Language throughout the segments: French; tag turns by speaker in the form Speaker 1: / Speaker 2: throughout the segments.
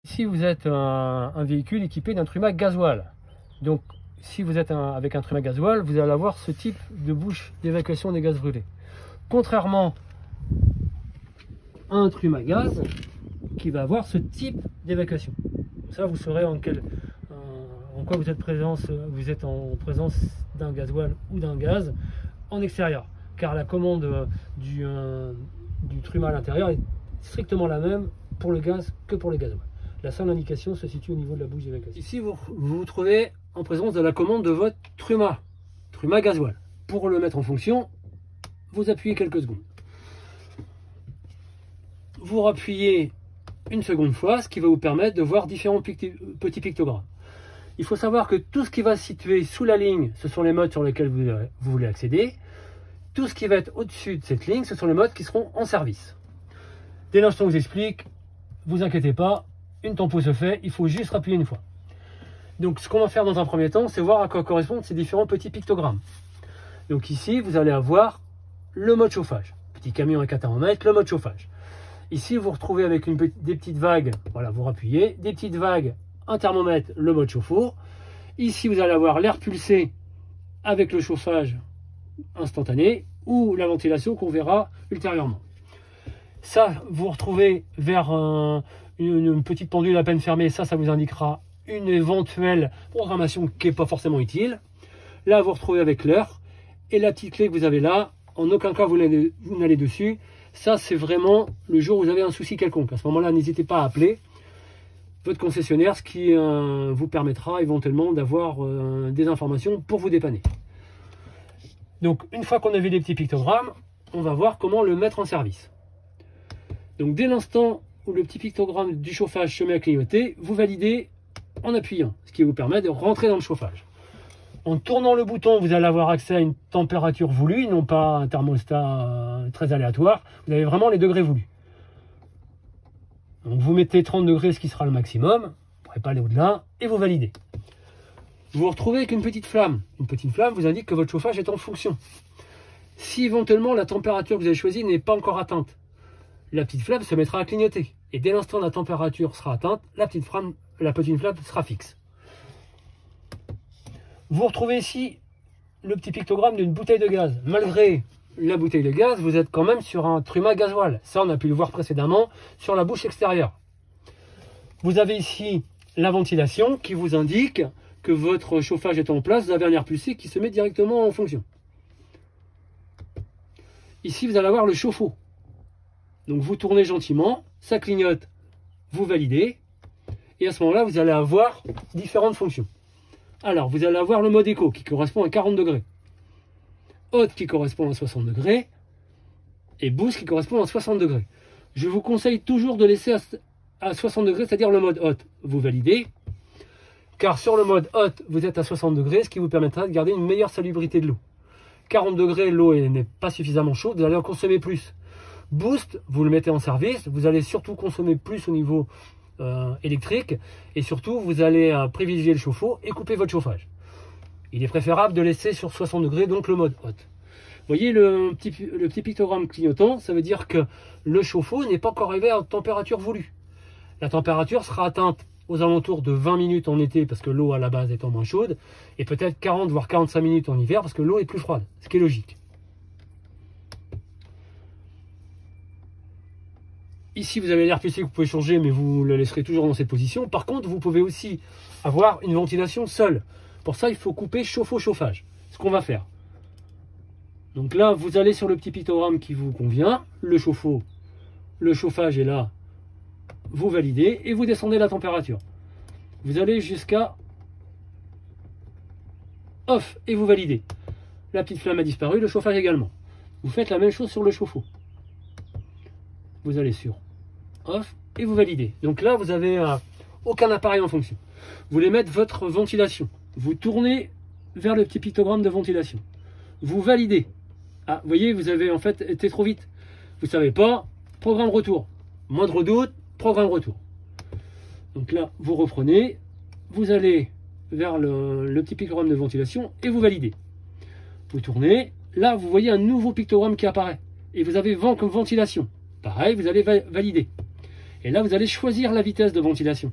Speaker 1: Si vous êtes un véhicule équipé d'un truma gasoil, donc si vous êtes avec un truma gasoil, vous allez avoir ce type de bouche d'évacuation des gaz brûlés. Contrairement à un truma gaz qui va avoir ce type d'évacuation. Ça, vous saurez en quoi vous êtes en présence d'un gasoil ou d'un gaz en extérieur. Car la commande du truma à l'intérieur est strictement la même pour le gaz que pour le gasoil. La seule indication se situe au niveau de la bouche d'évacuation. Ici, vous vous trouvez en présence de la commande de votre truma gasoil. Pour le mettre en fonction, vous appuyez quelques secondes. Vous rappuyez une seconde fois, ce qui va vous permettre de voir différents petits pictogrammes. Il faut savoir que tout ce qui va se situer sous la ligne, ce sont les modes sur lesquels vous voulez accéder. Tout ce qui va être au-dessus de cette ligne, ce sont les modes qui seront en service. Dès l'instant où je vous explique, vous inquiétez pas, une tempo se fait, il faut juste appuyer une fois. Donc ce qu'on va faire dans un premier temps, c'est voir à quoi correspondent ces différents petits pictogrammes. Donc ici, vous allez avoir le mode chauffage. Petit camion à 4 mètres, le mode chauffage. Ici, vous retrouvez avec des petites vagues, voilà, vous rappuyez, des petites vagues, un thermomètre, le mode chauffe-eau. Ici, vous allez avoir l'air pulsé avec le chauffage instantané ou la ventilation qu'on verra ultérieurement. Ça, vous retrouvez vers une petite pendule à peine fermée, ça vous indiquera une éventuelle programmation qui n'est pas forcément utile. Là, vous retrouvez avec l'heure et la petite clé que vous avez là, en aucun cas vous n'allez dessus. Ça, c'est vraiment le jour où vous avez un souci quelconque. À ce moment-là, n'hésitez pas à appeler votre concessionnaire, ce qui vous permettra éventuellement d'avoir des informations pour vous dépanner. Donc, une fois qu'on a vu les petits pictogrammes, on va voir comment le mettre en service. Donc, dès l'instant où le petit pictogramme du chauffage se met à clignoter, vous validez en appuyant, ce qui vous permet de rentrer dans le chauffage. En tournant le bouton, vous allez avoir accès à une température voulue, non pas un thermostat très aléatoire. Vous avez vraiment les degrés voulus. Donc vous mettez 30 degrés, ce qui sera le maximum. Vous ne pourrez pas aller au-delà, et vous validez. Vous vous retrouvez avec une petite flamme. Une petite flamme vous indique que votre chauffage est en fonction. Si éventuellement la température que vous avez choisie n'est pas encore atteinte, la petite flamme se mettra à clignoter. Et dès l'instant où la température sera atteinte, la petite flamme sera fixe. Vous retrouvez ici le petit pictogramme d'une bouteille de gaz. Malgré la bouteille de gaz, vous êtes quand même sur un truma gasoil. Ça, on a pu le voir précédemment sur la bouche extérieure. Vous avez ici la ventilation qui vous indique que votre chauffage est en place. Vous avez un air pulsé qui se met directement en fonction. Ici, vous allez avoir le chauffe-eau. Donc vous tournez gentiment, ça clignote, vous validez, et à ce moment-là, vous allez avoir différentes fonctions. Alors, vous allez avoir le mode éco qui correspond à 40 degrés, haute qui correspond à 60 degrés, et boost qui correspond à 60 degrés. Je vous conseille toujours de laisser à 60 degrés, c'est-à-dire le mode haute. Vous validez, car sur le mode haute, vous êtes à 60 degrés, ce qui vous permettra de garder une meilleure salubrité de l'eau. 40 degrés, l'eau n'est pas suffisamment chaude, vous allez en consommer plus. Boost, vous le mettez en service, vous allez surtout consommer plus au niveau électrique et surtout vous allez privilégier le chauffe-eau et couper votre chauffage. Il est préférable de laisser sur 60 degrés, donc le mode haute. Vous voyez le petit pictogramme clignotant, ça veut dire que le chauffe-eau n'est pas encore arrivé à température voulue. La température sera atteinte aux alentours de 20 minutes en été parce que l'eau à la base étant moins chaude et peut-être 40 voire 45 minutes en hiver parce que l'eau est plus froide, ce qui est logique. Ici, vous avez l'air pulsé que vous pouvez changer, mais vous le laisserez toujours dans cette position. Par contre, vous pouvez aussi avoir une ventilation seule. Pour ça, il faut couper chauffe-eau-chauffage. Ce qu'on va faire. Donc là, vous allez sur le petit pictogramme qui vous convient. Le chauffe-eau, le chauffage est là. Vous validez et vous descendez la température. Vous allez jusqu'à off et vous validez. La petite flamme a disparu, le chauffage également. Vous faites la même chose sur le chauffe-eau. Vous allez sur off et vous validez. Donc là, vous n'avez aucun appareil en fonction. Vous voulez mettre votre ventilation. Vous tournez vers le petit pictogramme de ventilation. Vous validez. Ah, vous voyez, vous avez en fait été trop vite. Vous ne savez pas, programme retour. Moindre doute, programme retour. Donc là, vous reprenez. Vous allez vers le petit pictogramme de ventilation et vous validez. Vous tournez. Là, vous voyez un nouveau pictogramme qui apparaît. Et vous avez vent comme ventilation. Pareil, vous allez valider. Et là, vous allez choisir la vitesse de ventilation.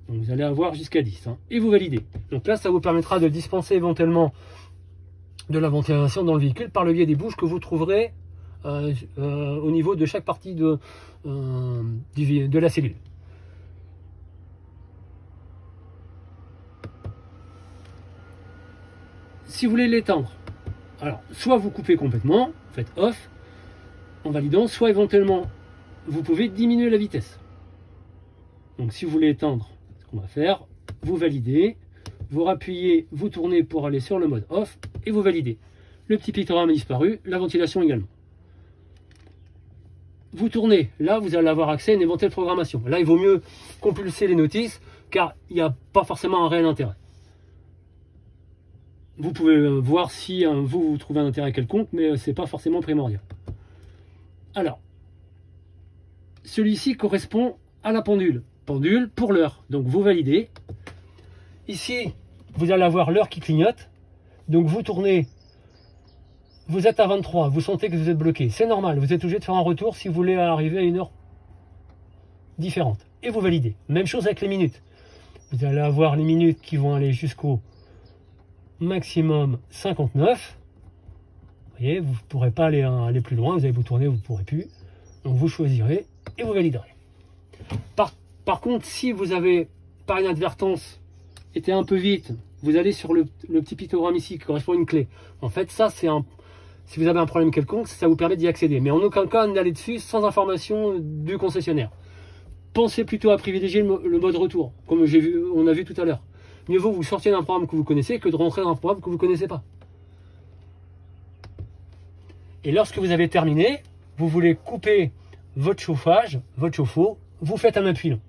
Speaker 1: Donc vous allez avoir jusqu'à 10. Hein, et vous validez. Donc là, ça vous permettra de dispenser éventuellement de la ventilation dans le véhicule par le biais des bouches que vous trouverez au niveau de chaque partie de la cellule. Si vous voulez l'étendre, alors soit vous coupez complètement, vous faites off en validant, soit éventuellement vous pouvez diminuer la vitesse. Donc si vous voulez étendre, ce qu'on va faire, vous validez, vous rappuyez, vous tournez pour aller sur le mode off et vous validez. Le petit pictogramme a disparu, la ventilation également. Vous tournez, là vous allez avoir accès à une éventuelle programmation. Là il vaut mieux compulser les notices car il n'y a pas forcément un réel intérêt. Vous pouvez voir si vous trouvez un intérêt quelconque, mais ce n'est pas forcément primordial. Alors, celui-ci correspond à la pendule. Pendule pour l'heure. Donc vous validez. Ici, vous allez avoir l'heure qui clignote. Donc vous tournez. Vous êtes à 23. Vous sentez que vous êtes bloqué. C'est normal. Vous êtes obligé de faire un retour si vous voulez arriver à une heure différente. Et vous validez. Même chose avec les minutes. Vous allez avoir les minutes qui vont aller jusqu'au maximum 59. Vous voyez, vous ne pourrez pas aller plus loin. Vous allez vous tourner, vous ne pourrez plus. Donc vous choisirez et vous validerez. Par contre, si vous avez, par inadvertance, été un peu vite, vous allez sur le petit pictogramme ici qui correspond à une clé. En fait, ça, c'est si vous avez un problème quelconque, ça vous permet d'y accéder. Mais en aucun cas, n'allez dessus sans information du concessionnaire. Pensez plutôt à privilégier le mode retour, comme on a vu tout à l'heure. Mieux vaut vous sortir d'un programme que vous connaissez que de rentrer dans un programme que vous ne connaissez pas. Et lorsque vous avez terminé, vous voulez couper votre chauffage, votre chauffe-eau, vous faites un appui long.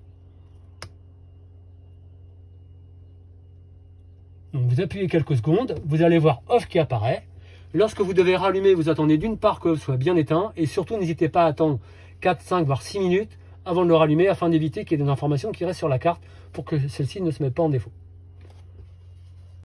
Speaker 1: Donc vous appuyez quelques secondes, vous allez voir off qui apparaît. Lorsque vous devez rallumer, vous attendez d'une part que soit bien éteint et surtout n'hésitez pas à attendre 4, 5 voire 6 minutes avant de le rallumer afin d'éviter qu'il y ait des informations qui restent sur la carte pour que celle-ci ne se mette pas en défaut.